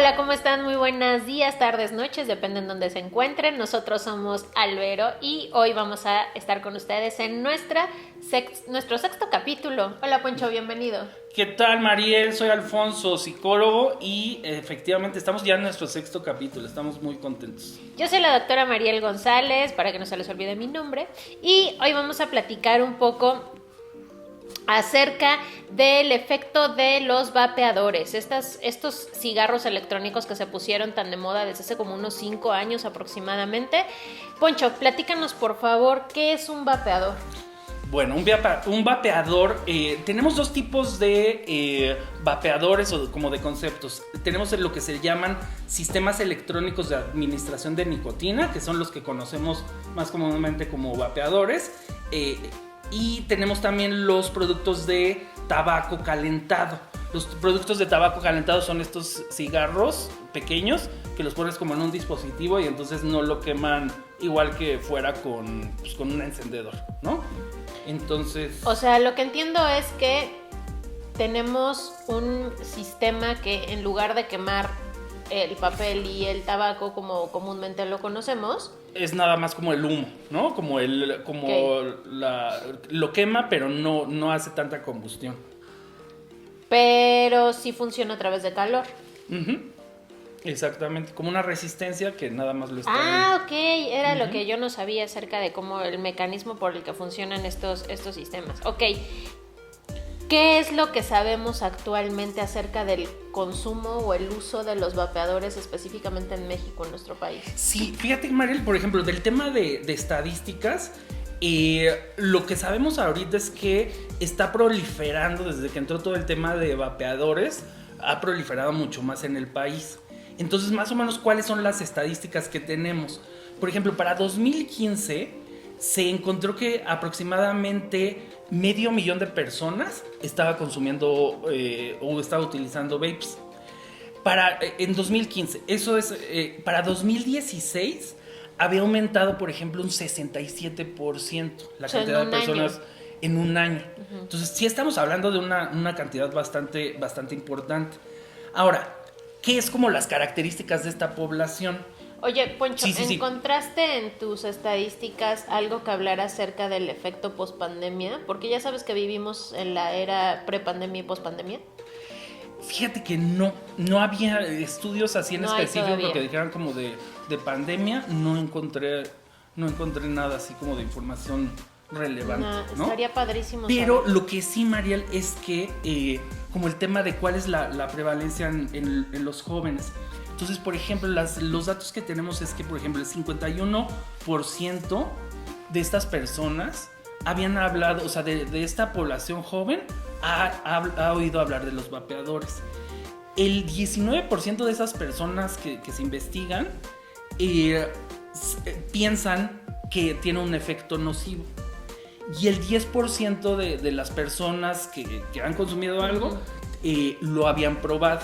Hola, ¿cómo están? Muy buenos días, tardes, noches, depende en donde se encuentren. Nosotros somos Albero y hoy vamos a estar con ustedes en nuestro sexto capítulo. Hola, Poncho, bienvenido. ¿Qué tal, Mariel? Soy Alfonso, psicólogo, y efectivamente estamos ya en nuestro sexto capítulo. Estamos muy contentos. Yo soy la doctora Mariel González, para que no se les olvide mi nombre, y hoy vamos a platicar un poco acerca del efecto de los vapeadores, estos cigarros electrónicos que se pusieron tan de moda desde hace como unos 5 años aproximadamente. Poncho, platícanos por favor, ¿qué es un vapeador? Bueno, un vapeador, tenemos dos tipos de vapeadores o como de conceptos. Tenemos lo que se llaman sistemas electrónicos de administración de nicotina, que son los que conocemos más comúnmente como vapeadores. Y tenemos también los productos de tabaco calentado. Los productos de tabaco calentado son estos cigarros pequeños que los pones como en un dispositivo y entonces no lo queman igual que fuera con un encendedor, ¿no? Entonces... O sea, lo que entiendo es que tenemos un sistema que en lugar de quemar el papel y el tabaco como comúnmente lo conocemos, es nada más como el humo, ¿no? Lo quema, pero no hace tanta combustión. Pero sí funciona a través de calor. Uh-huh. Exactamente, como una resistencia que nada más lo está... Ok, era lo que yo no sabía acerca de cómo el mecanismo por el que funcionan estos sistemas. Ok, ¿qué es lo que sabemos actualmente acerca del consumo o el uso de los vapeadores específicamente en México, en nuestro país? Sí, fíjate, Mariel, por ejemplo, del tema de estadísticas, lo que sabemos ahorita es que está proliferando, desde que entró todo el tema de vapeadores, ha proliferado mucho más en el país. Entonces, más o menos, ¿cuáles son las estadísticas que tenemos? Por ejemplo, para 2015 se encontró que aproximadamente 500,000 de personas estaba consumiendo o estaba utilizando vapes. En 2015, eso es, para 2016 había aumentado, por ejemplo, un 67% la cantidad de personas en un año. Uh-huh. Entonces, sí estamos hablando de una cantidad bastante importante. Ahora, ¿qué es como las características de esta población? Oye, Poncho, Sí. ¿encontraste en tus estadísticas algo que hablara acerca del efecto pospandemia? Porque ya sabes que vivimos en la era prepandemia y pospandemia. Fíjate que no había estudios así en específico que dijeran como de pandemia. No encontré nada así como de información relevante, ¿no? Estaría padrísimo Pero saber. lo que sí, Mariel, es que como el tema de cuál es la prevalencia en los jóvenes. Entonces, por ejemplo, los datos que tenemos es que, por ejemplo, el 51% de estas personas habían hablado, o sea, de esta población joven, ha oído hablar de los vapeadores. El 19% de esas personas que se investigan piensan que tiene un efecto nocivo. Y el 10% de las personas que han consumido algo lo habían probado,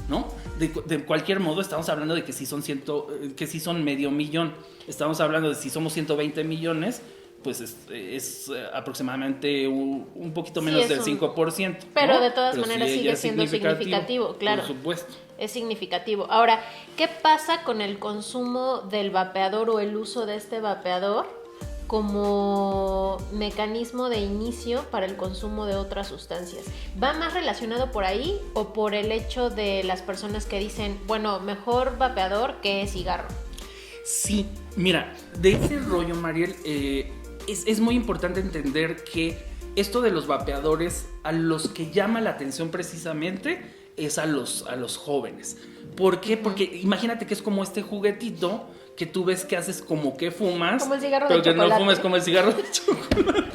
¿no? De cualquier modo, estamos hablando de que sí son 500,000. Estamos hablando de si somos 120 millones, pues es aproximadamente un poquito menos del 5%. Pero ¿no? de todas maneras sigue siendo significativo, claro. Por supuesto. Es significativo. Ahora, ¿qué pasa con el consumo del vapeador o el uso de este vapeador como mecanismo de inicio para el consumo de otras sustancias? ¿Va más relacionado por ahí o por el hecho de las personas que dicen, bueno, mejor vapeador que cigarro? Sí, mira, de ese rollo, Mariel, es muy importante entender que esto de los vapeadores, a los que llama la atención precisamente es a los jóvenes. ¿Por qué? Porque imagínate que es como este juguetito que tú ves que haces como que fumas, como el cigarro pero de que chocolate. no fumes como el cigarro de chocolate.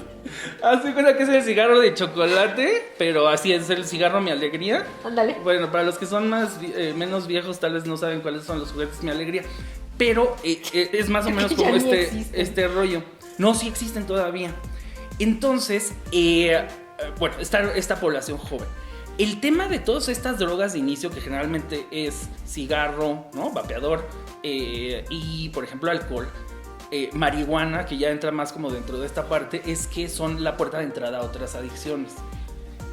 Así cuenta que es el cigarro de chocolate, pero así es el cigarro Mi Alegría. Ándale. Bueno, para los que son menos viejos, tal vez no saben cuáles son los juguetes Mi Alegría, pero es más o menos como este rollo. No, sí existen todavía. Entonces, bueno, esta población joven. El tema de todas estas drogas de inicio, que generalmente es cigarro, ¿no? Vapeador, y por ejemplo alcohol, marihuana, que ya entra más como dentro de esta parte, es que son la puerta de entrada a otras adicciones.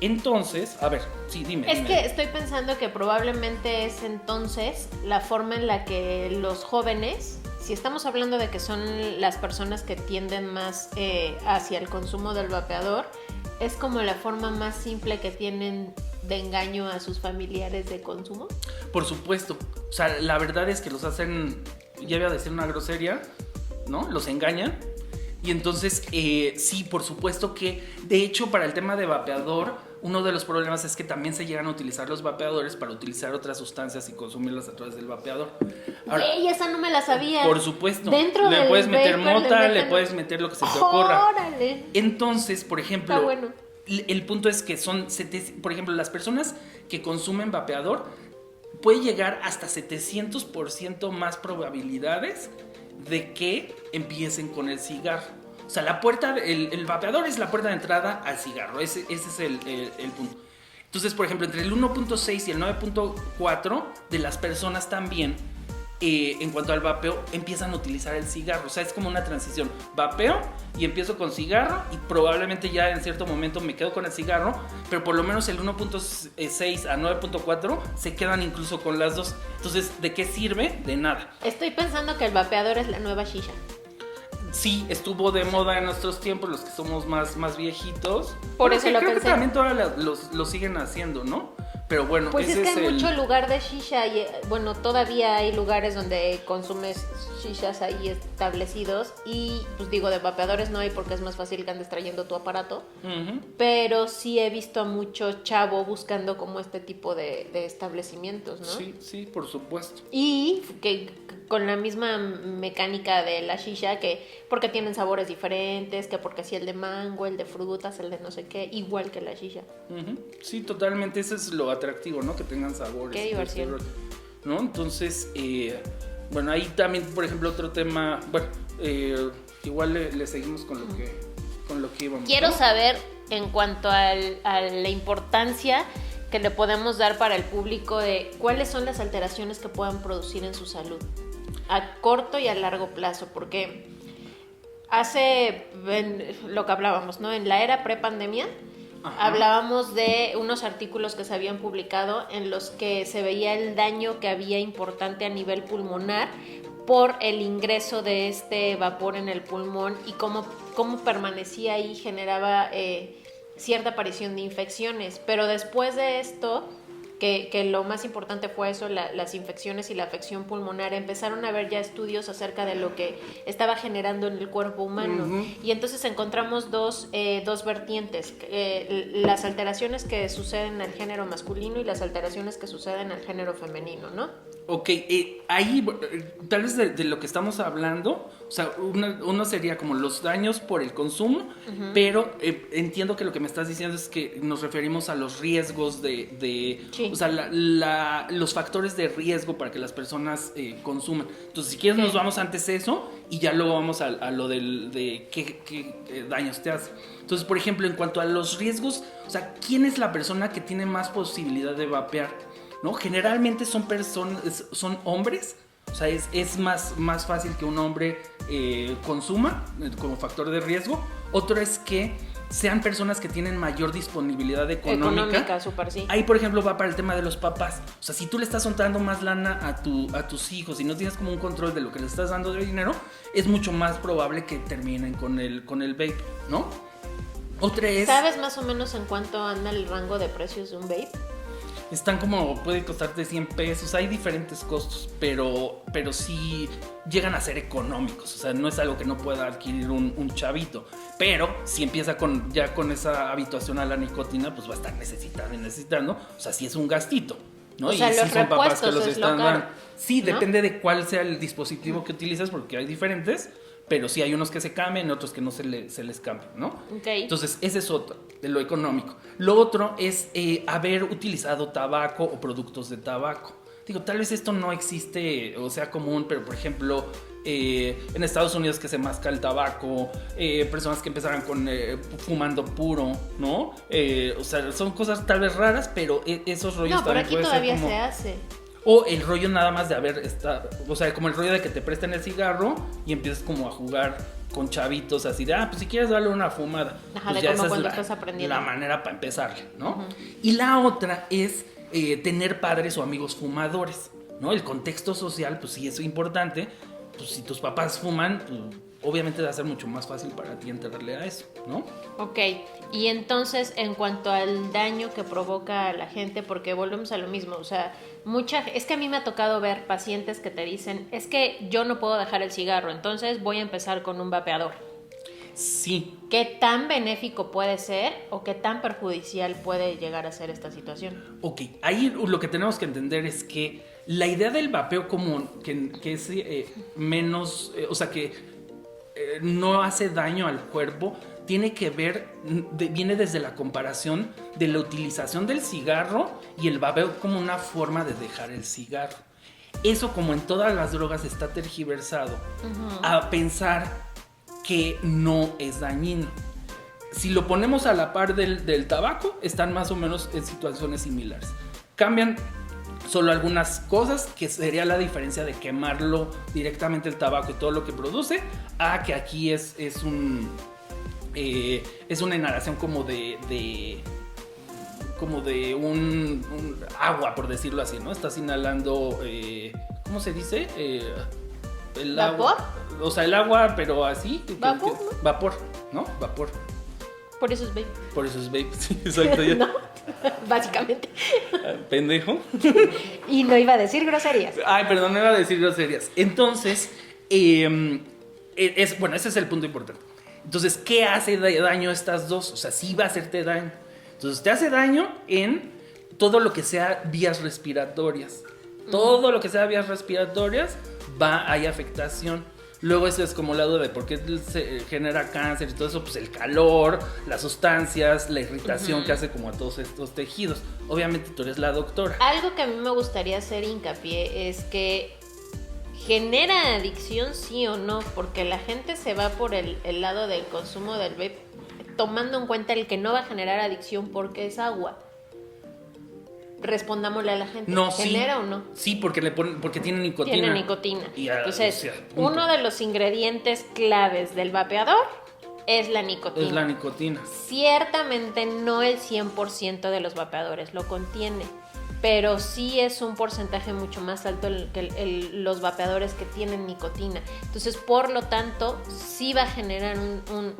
Entonces, a ver, sí, dime. Es que estoy pensando que probablemente es entonces la forma en la que los jóvenes, si estamos hablando de que son las personas que tienden más hacia el consumo del vapeador, es como la forma más simple que tienen de engaño a sus familiares de consumo. Por supuesto. O sea, la verdad es que los hacen, ya voy a decir una grosería, ¿no? Los engañan. Y entonces, sí, por supuesto que, de hecho, para el tema de vapeador, uno de los problemas es que también se llegan a utilizar los vapeadores para utilizar otras sustancias y consumirlas a través del vapeador. Ahora, ¡ey, esa no me la sabía! Por supuesto. Dentro le del puedes meter vapor mota, le le puedes meter lo que se te ocurra. ¡Órale! Entonces, por ejemplo, Está bueno. El punto es que por ejemplo, las personas que consumen vapeador puede llegar hasta 700% más probabilidades de que empiecen con el cigarro. O sea, el vapeador es la puerta de entrada al cigarro. Ese es el punto. Entonces, por ejemplo, entre el 1.6 y el 9.4 de las personas también, en cuanto al vapeo, empiezan a utilizar el cigarro. O sea, es como una transición. Vapeo y empiezo con cigarro y probablemente ya en cierto momento me quedo con el cigarro, pero por lo menos el 1.6 a 9.4 se quedan incluso con las dos. Entonces, ¿de qué sirve? De nada. Estoy pensando que el vapeador es la nueva shisha. Sí, estuvo de moda en nuestros tiempos, los que somos más viejitos. Por eso lo creo pensé. que también todavía lo siguen haciendo, ¿no? Pero bueno, pues ese es que hay el... mucho lugar de shisha y bueno, todavía hay lugares donde consumes shishas ahí establecidos y pues digo, de vapeadores no hay porque es más fácil que andes trayendo tu aparato, pero sí he visto a mucho chavo buscando como este tipo de establecimientos, ¿no? Sí, por supuesto. Y que con la misma mecánica de la shisha, que porque tienen sabores diferentes, que porque sí el de mango, el de frutas, el de no sé qué, igual que la shisha. Sí, totalmente, eso es lo atractivo, ¿no? Que tengan sabores. Qué diversión. ¿No? Entonces, bueno, ahí también, por ejemplo, otro tema, bueno, igual le seguimos con lo que íbamos. Quiero ¿no? saber, en cuanto a la importancia que le podemos dar para el público de cuáles son las alteraciones que puedan producir en su salud a corto y a largo plazo, porque lo que hablábamos, ¿no? En la era prepandemia, hablábamos de unos artículos que se habían publicado en los que se veía el daño que había importante a nivel pulmonar por el ingreso de este vapor en el pulmón y cómo permanecía ahí, generaba cierta aparición de infecciones. Pero después de esto, que lo más importante fue eso, las infecciones y la afección pulmonar, empezaron a haber ya estudios acerca de lo que estaba generando en el cuerpo humano. Y entonces encontramos dos vertientes, las alteraciones que suceden al género masculino y las alteraciones que suceden al género femenino, ¿no? Ok, ahí tal vez de lo que estamos hablando, o sea, uno sería como los daños por el consumo, pero entiendo que lo que me estás diciendo es que nos referimos a los riesgos sí. O sea, los factores de riesgo para que las personas consuman. Entonces, si quieres nos vamos antes a eso y ya luego vamos a lo de qué daños te hace. Entonces, por ejemplo, en cuanto a los riesgos, o sea, ¿quién es la persona que tiene más posibilidad de vapear? ¿No? Generalmente son hombres, o sea, es más fácil que un hombre consuma como factor de riesgo. Otro es que sean personas que tienen mayor disponibilidad económica. Súper, sí. Ahí, por ejemplo, va para el tema de los papás. O sea, si tú le estás soltando más lana a tus hijos y no tienes como un control de lo que les estás dando de dinero, es mucho más probable que terminen con el vape, ¿no? Otra es... ¿Sabes más o menos en cuánto anda el rango de precios de un vape? Están como, puede costarte 100 pesos, hay diferentes costos, pero sí llegan a ser económicos, o sea, no es algo que no pueda adquirir un chavito, pero si empieza ya con esa habituación a la nicotina, pues va a estar necesitando, o sea, sí es un gastito, ¿no? O sea, y sí los son papás que repuestos los es lo están caro, dando. Sí, ¿no? depende de cuál sea el dispositivo que utilizas, porque hay diferentes, pero sí hay unos que se cambian, otros que no se les cambian, ¿no? Okay. Entonces, ese es otro, de lo económico. Lo otro es haber utilizado tabaco o productos de tabaco. Digo, tal vez esto no existe o sea común, pero por ejemplo, en Estados Unidos que se masca el tabaco, personas que empezaron fumando puro, ¿no? O sea, son cosas tal vez raras, pero esos rollos no, pero también aquí puede todavía ser como... se hace. O el rollo nada más de o sea, como el rollo de que te presten el cigarro y empiezas como a jugar con chavitos así de, pues si quieres darle una fumada. Ajá, pues de ya como esa cuando es estás aprendiendo. la manera para empezarle, ¿no? Y la otra es tener padres o amigos fumadores, ¿no? El contexto social, pues sí es importante. Pues si tus papás fuman, pues, obviamente va a ser mucho más fácil para ti entrarle a eso, ¿no? Ok, y entonces en cuanto al daño que provoca a la gente, porque volvemos a lo mismo, o sea, es que a mí me ha tocado ver pacientes que te dicen, es que yo no puedo dejar el cigarro, entonces voy a empezar con un vapeador. Sí. ¿Qué tan benéfico puede ser o qué tan perjudicial puede llegar a ser esta situación? Ok, ahí lo que tenemos que entender es que la idea del vapeo común, que es menos, o sea, que no hace daño al cuerpo, tiene que ver, viene desde la comparación de la utilización del cigarro y el vapeo como una forma de dejar el cigarro. Eso, como en todas las drogas, está tergiversado a pensar que no es dañino. Si lo ponemos a la par del tabaco, están más o menos en situaciones similares. Cambian solo algunas cosas, que sería la diferencia de quemarlo directamente el tabaco y todo lo que produce, a que aquí es una inhalación como de un agua, por decirlo así, ¿no? Estás inhalando, ¿cómo se dice? El ¿Vapor? Agua, o sea, el agua, pero así. ¿Vapor? Vapor, ¿no? Vapor. Por eso es vape. Por eso es vape, sí, exacto. No, básicamente. Pendejo. Y no iba a decir groserías. Ay, perdón, no iba a decir groserías. Entonces, bueno, ese es el punto importante. Entonces, ¿qué hace daño a estas dos? O sea, sí va a hacerte daño. Entonces, te hace daño en todo lo que sea vías respiratorias. Todo lo que sea vías respiratorias hay afectación. Luego eso es como la duda de por qué se genera cáncer y todo eso, pues el calor, las sustancias, la irritación que hace como a todos estos tejidos. Obviamente tú eres la doctora. Algo que a mí me gustaría hacer hincapié es que genera adicción sí o no, porque la gente se va por el lado del consumo del vape, tomando en cuenta el que no va a generar adicción porque es agua. Respondámosle a la gente, No, ¿genera sí, o no? Sí, porque tiene nicotina. Tiene nicotina. Entonces, o sea, uno de los ingredientes claves del vapeador es la nicotina. Es la nicotina. Ciertamente no el 100% de los vapeadores lo contiene, pero sí es un porcentaje mucho más alto que los vapeadores que tienen nicotina. Entonces, por lo tanto, sí va a generar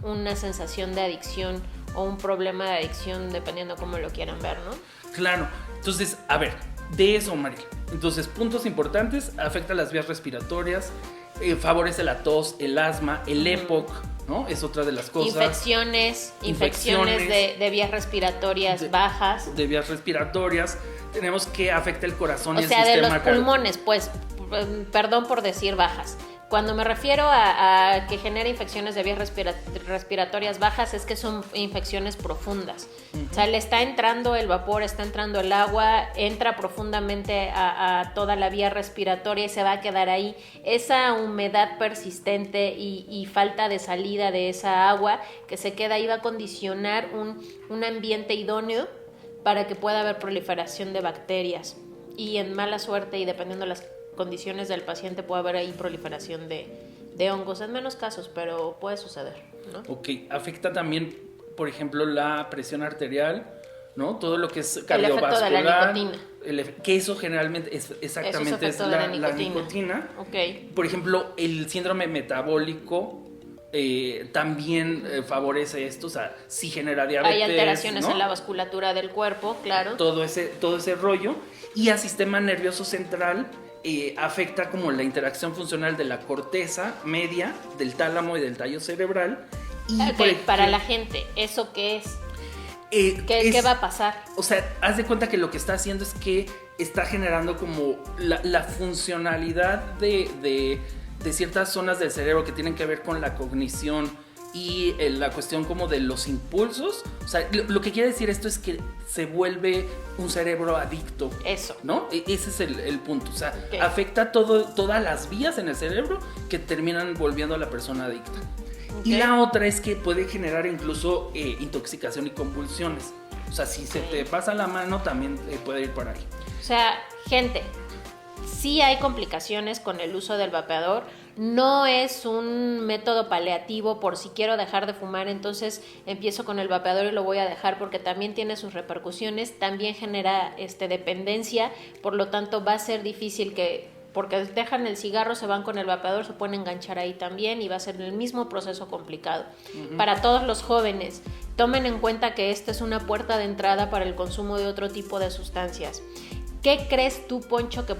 una sensación de adicción o un problema de adicción, dependiendo cómo lo quieran ver, ¿no? Claro. Entonces, a ver, de eso, Mariel. Entonces, puntos importantes: afecta las vías respiratorias, favorece la tos, el asma, el EPOC, ¿no? Es otra de las cosas. Infecciones de vías respiratorias bajas. De vías respiratorias. Tenemos que afecta el corazón y el sistema. O sea, de los pulmones, pues, perdón por decir bajas. Cuando me refiero a que genera infecciones de vías respiratorias bajas, es que son infecciones profundas. O sea, le está entrando el vapor, está entrando el agua, entra profundamente a toda la vía respiratoria y se va a quedar ahí. Esa humedad persistente y falta de salida de esa agua que se queda ahí va a condicionar un ambiente idóneo para que pueda haber proliferación de bacterias. Y en mala suerte y dependiendo de las condiciones del paciente puede haber ahí proliferación de hongos, en menos casos, pero puede suceder, ¿no? Ok, afecta también, por ejemplo, la presión arterial, ¿no? Todo lo que es cardiovascular. El efecto de la nicotina. Que eso generalmente es exactamente es la nicotina. Okay. Por ejemplo, el síndrome metabólico también favorece esto, o sea, sí genera diabetes. Hay alteraciones, ¿no?, en la vasculatura del cuerpo, claro. Todo ese rollo. Y al sistema nervioso central afecta como la interacción funcional de la corteza media, del tálamo y del tallo cerebral. Y para la gente, ¿eso qué es? ¿Qué va a pasar? O sea, haz de cuenta que lo que está haciendo es que está generando como la funcionalidad de ciertas zonas del cerebro que tienen que ver con la cognición y la cuestión como de los impulsos. O sea, lo que quiere decir esto es que se vuelve un cerebro adicto. Eso. ¿No? Ese es el punto. O sea, afecta todas las vías en el cerebro que terminan volviendo a la persona adicta. Y la otra es que puede generar incluso intoxicación y convulsiones. O sea, si se te pasa la mano, también puede ir por ahí. O sea, gente, sí hay complicaciones con el uso del vapeador. no es un método paliativo por si quiero dejar de fumar, entonces empiezo con el vapeador y lo voy a dejar, porque también tiene sus repercusiones, también genera dependencia, por lo tanto va a ser difícil porque dejan el cigarro, se van con el vapeador, se pueden enganchar ahí también y va a ser el mismo proceso complicado. Para todos los jóvenes, tomen en cuenta que esta es una puerta de entrada para el consumo de otro tipo de sustancias. ¿Qué crees tú, Poncho, que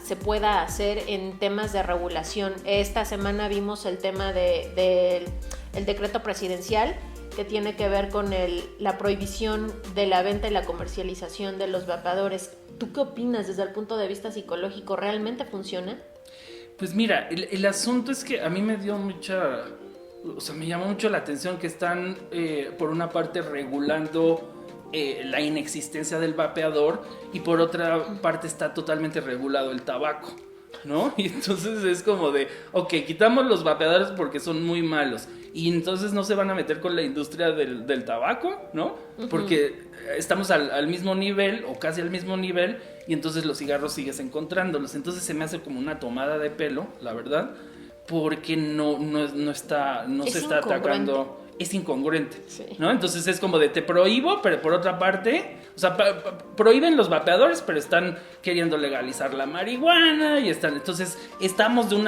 se pueda hacer en temas de regulación? Esta semana vimos el tema del decreto presidencial que tiene que ver con la prohibición de la venta y la comercialización de los vapeadores. ¿Tú qué opinas desde el punto de vista psicológico? ¿Realmente funciona? Pues mira, el asunto es que a mí me llamó mucho la atención que están, por una parte, regulando la inexistencia del vapeador y por otra parte está totalmente regulado el tabaco, ¿no? Y entonces es como de, ok, quitamos los vapeadores porque son muy malos y entonces no se van a meter con la industria del tabaco, ¿no? Porque estamos al mismo nivel o casi al mismo nivel y entonces los cigarros sigues encontrándolos. Entonces se me hace como una tomada de pelo, la verdad, porque no se está atacando. Es incongruente, sí, ¿no? Entonces es como de te prohíbo, pero por otra parte, o sea, prohíben los vapeadores, pero están queriendo legalizar la marihuana y entonces estamos de un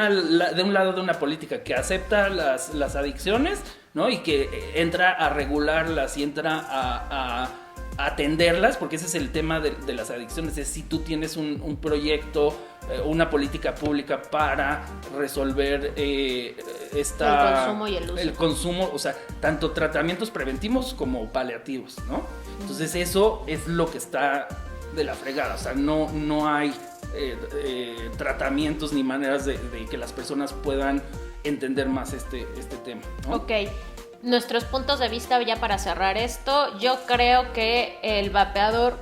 lado de una política que acepta las adicciones, ¿no? Y que entra a regularlas y entra a atenderlas, porque ese es el tema de las adicciones, es si tú tienes un proyecto, una política pública para resolver el consumo y el uso. El consumo, o sea, tanto tratamientos preventivos como paliativos, ¿no? Entonces eso es lo que está de la fregada, o sea, no hay tratamientos ni maneras de que las personas puedan entender más este tema, ¿no? Ok. Nuestros puntos de vista ya para cerrar esto, yo creo que el vapeador,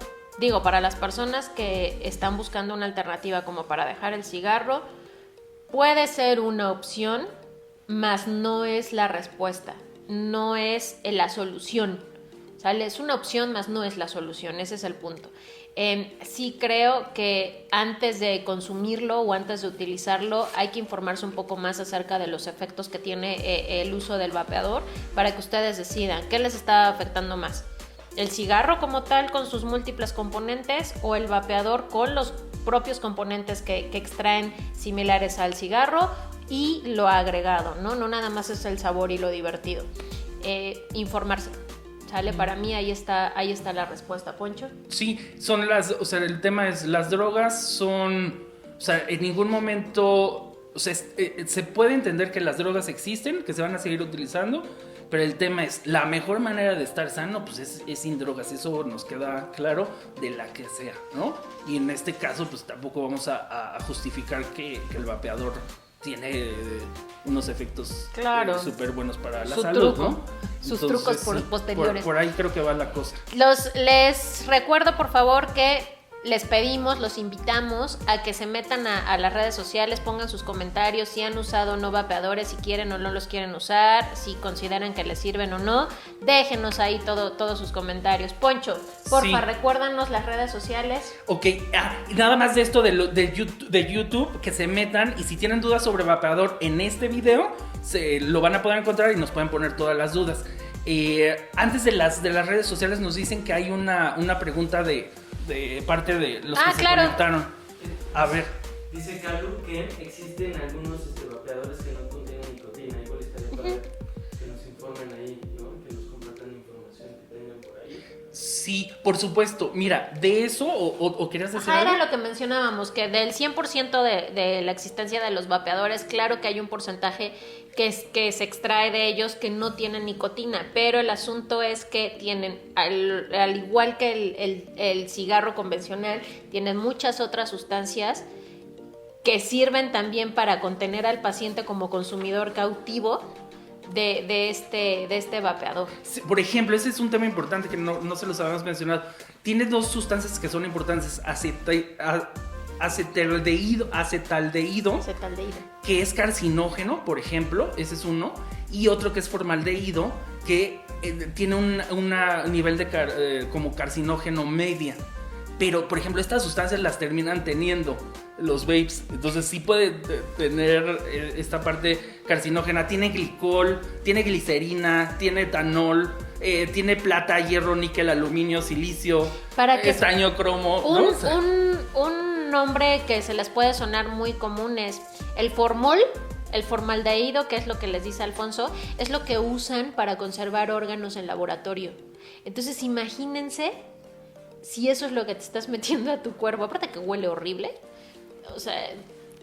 para las personas que están buscando una alternativa como para dejar el cigarro, puede ser una opción, mas no es la respuesta, no es la solución, ¿sale? Es una opción, mas no es la solución, ese es el punto. Sí creo que antes de consumirlo o antes de utilizarlo hay que informarse un poco más acerca de los efectos que tiene el uso del vapeador para que ustedes decidan qué les está afectando más. ¿El cigarro como tal con sus múltiples componentes o el vapeador con los propios componentes que extraen similares al cigarro y lo agregado, ¿no? No nada más es el sabor y lo divertido. Informarse. ¿Sale? Para mí ahí está la respuesta, Poncho. Sí, el tema es, las drogas son, en ningún momento, se puede entender que las drogas existen, que se van a seguir utilizando, pero el tema es, la mejor manera de estar sano, pues es sin drogas, eso nos queda claro de la que sea, ¿no? Y en este caso, pues tampoco vamos a justificar que el vapeador tiene unos efectos súper buenos para la salud, truco, ¿no? Sus trucos posteriores. Por ahí creo que va la cosa. Les recuerdo, por favor, que les pedimos, los invitamos a que se metan a las redes sociales, pongan sus comentarios, si han usado o no vapeadores, si quieren o no los quieren usar, si consideran que les sirven o no. Déjenos ahí todos sus comentarios. Poncho, porfa, recuérdanos las redes sociales. Ok, nada más de esto de YouTube, que se metan y si tienen dudas sobre vapeador en este video, lo van a poder encontrar y nos pueden poner todas las dudas. Antes de las redes sociales nos dicen que hay una pregunta de parte de los que se conectaron. A ver. Dice Calu que existen algunos vapeadores que no contienen nicotina. Igual estaría para que nos informen ahí, ¿no? Que nos compartan información que tengan por ahí. Sí, por supuesto. Mira, de eso, o querías decir algo. Era lo que mencionábamos, que del 100% de la existencia de los vapeadores, claro que hay un porcentaje que se extrae de ellos que no tienen nicotina, pero el asunto es que tienen, al igual que el cigarro convencional, tienen muchas otras sustancias que sirven también para contener al paciente como consumidor cautivo de este vapeador. Sí, por ejemplo, ese es un tema importante que no se los habíamos mencionado. Tiene dos sustancias que son importantes, acetaldehído, que es carcinógeno, por ejemplo, ese es uno, y otro que es formaldehído, que tiene un nivel de como carcinógeno media. pero por ejemplo estas sustancias las terminan teniendo los vapes, entonces sí puede tener esta parte carcinógena. Tiene glicol, tiene glicerina, tiene etanol, tiene plata, hierro, níquel, aluminio, silicio, estaño, cromo, ¿no? O sea, un nombre que se les puede sonar muy común es el formol. El formaldehído, que es lo que les dice Alfonso, es lo que usan para conservar órganos en laboratorio. Entonces imagínense si eso es lo que te estás metiendo a tu cuerpo, aparte que huele horrible. O sea,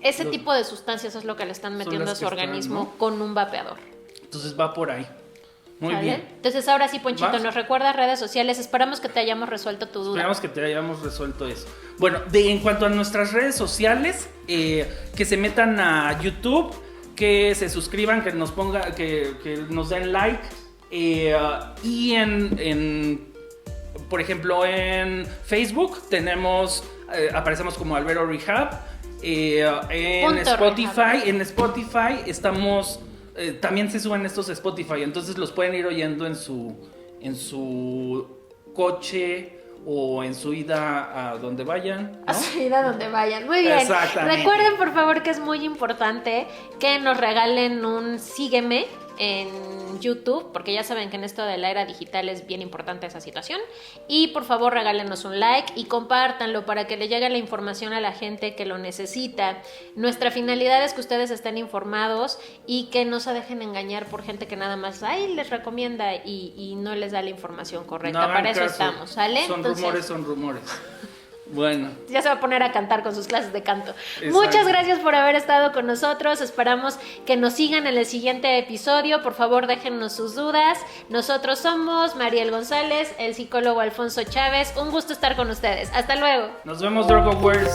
ese tipo de sustancias es lo que le están metiendo a su organismo, ¿no? Con un vapeador. Entonces va por ahí. Muy bien. Entonces ahora sí, Ponchito, ¿vas? nos recuerdas redes sociales. Esperamos que te hayamos resuelto tu duda. Esperamos que te hayamos resuelto eso. Bueno, en cuanto a nuestras redes sociales, que se metan a YouTube, que se suscriban, que nos que nos den like, y por ejemplo en Facebook aparecemos como Albero Rehab, en Spotify estamos, también se suben estos Spotify, entonces los pueden ir oyendo en su coche o en su ida a donde vayan, ¿no? A su ida a donde vayan. Muy bien. Exactamente. Recuerden, por favor, que es muy importante que nos regalen un sígueme en YouTube, porque ya saben que en esto de la era digital es bien importante esa situación. Y por favor regálenos un like y compártanlo para que le llegue la información a la gente que lo necesita. Nuestra finalidad es que ustedes estén informados y que no se dejen engañar por gente que nada más les recomienda y no les da la información correcta. No para eso caso. estamos, ¿sale? Son rumores. Bueno. Ya se va a poner a cantar con sus clases de canto. Exacto. Muchas gracias por haber estado con nosotros. Esperamos que nos sigan en el siguiente episodio. Por favor, déjennos sus dudas. Nosotros somos Mariel González, el psicólogo Alfonso Chávez. Un gusto estar con ustedes. Hasta luego. Nos vemos, Drogo Wars.